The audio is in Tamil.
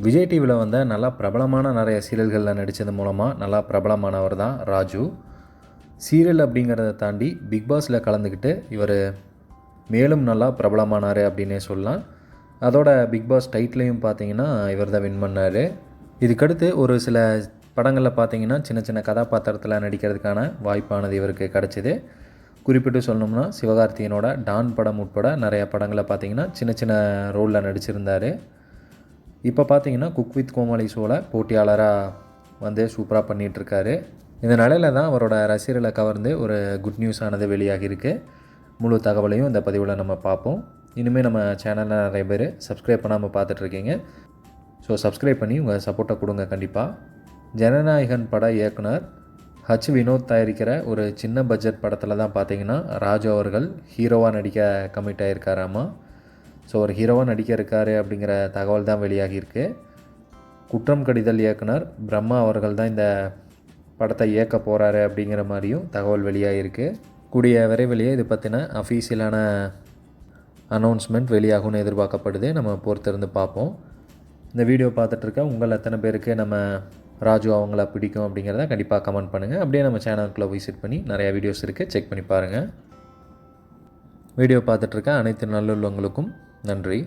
விஜய் டிவியில் வந்த நல்லா பிரபலமான நிறைய சீரியல்களில் நடித்தது மூலமாக நல்லா பிரபலமானவர் தான் ராஜு. சீரியல் அப்படிங்கிறத தாண்டி பிக் பாஸில் கலந்துக்கிட்டு இவர் மேலும் நல்லா பிரபலமானார் அப்படின்னே சொல்லலாம். அதோட பிக் பாஸ் டைட்டிலையும் பார்த்தீங்கன்னா இவர் தான் வின் பண்ணார். இதுக்கடுத்து ஒரு சில படங்களில் பார்த்தீங்கன்னா சின்ன சின்ன கதாபாத்திரத்தில் நடிக்கிறதுக்கான வாய்ப்பானது இவருக்கு கிடச்சிது. குறிப்பிட்டு சொல்லணும்னா சிவகார்த்திகேயனோட டான் படம் உட்பட நிறைய படங்களில் பார்த்தீங்கன்னா சின்ன சின்ன ரோலில் நடிச்சிருந்தார். இப்போ பார்த்தீங்கன்னா குக் வித் கோமாளி ஷோவில் போட்டியாளராக வந்து சூப்பராக பண்ணிகிட்ருக்காரு. இந்த நிலையில் தான் அவரோட ரசிகர்களை கவர்ந்து ஒரு குட் நியூஸ் ஆனது வெளியாகியிருக்கு. முழு தகவலையும் இந்த பதிவில் நம்ம பார்ப்போம். இனிமேல் நம்ம சேனலில் நிறைய பேர் சப்ஸ்கிரைப் பண்ணாமல் பார்த்துட்ருக்கீங்க. ஸோ சப்ஸ்கிரைப் பண்ணி உங்கள் சப்போர்ட்டை கொடுங்க கண்டிப்பாக. ஜனநாயகன் பட இயக்குனர் வினோத் தயாரிக்கிற ஒரு சின்ன பட்ஜெட் படத்தில் தான் பார்த்தீங்கன்னா ராஜு அவர்கள் ஹீரோவாக நடிக்க கமிட் ஆகியிருக்காராமா. ஸோ ஒரு ஹீரோவாக நடிக்க இருக்காரு அப்படிங்கிற தகவல் தான் வெளியாகியிருக்கு. குற்றம் கடிதல் இயக்குனர் பிரம்மா அவர்கள் தான் இந்த படத்தை இயக்க போகிறாரு அப்படிங்கிற மாதிரியும் தகவல் வெளியாகிருக்கு. கூடிய விரைவிலேயே இது பற்றின அஃபீஷியலான அனௌன்ஸ்மெண்ட் வெளியாகும்னு எதிர்பார்க்கப்படுது. நம்ம பொறுத்திருந்து பார்ப்போம். இந்த வீடியோ பார்த்துட்ருக்க உங்கள் எத்தனை பேருக்கு நம்ம ராஜு அவங்கள பிடிக்கும் அப்படிங்கிறத கண்டிப்பாக கமெண்ட் பண்ணுங்கள். அப்படியே நம்ம சேனலுக்குள்ளே விசிட் பண்ணி நிறையா வீடியோஸ் இருக்குது, செக் பண்ணி பாருங்கள். வீடியோ பார்த்துட்ருக்க அனைத்து நல்லுள்ளவங்களுக்கும் நன்றி.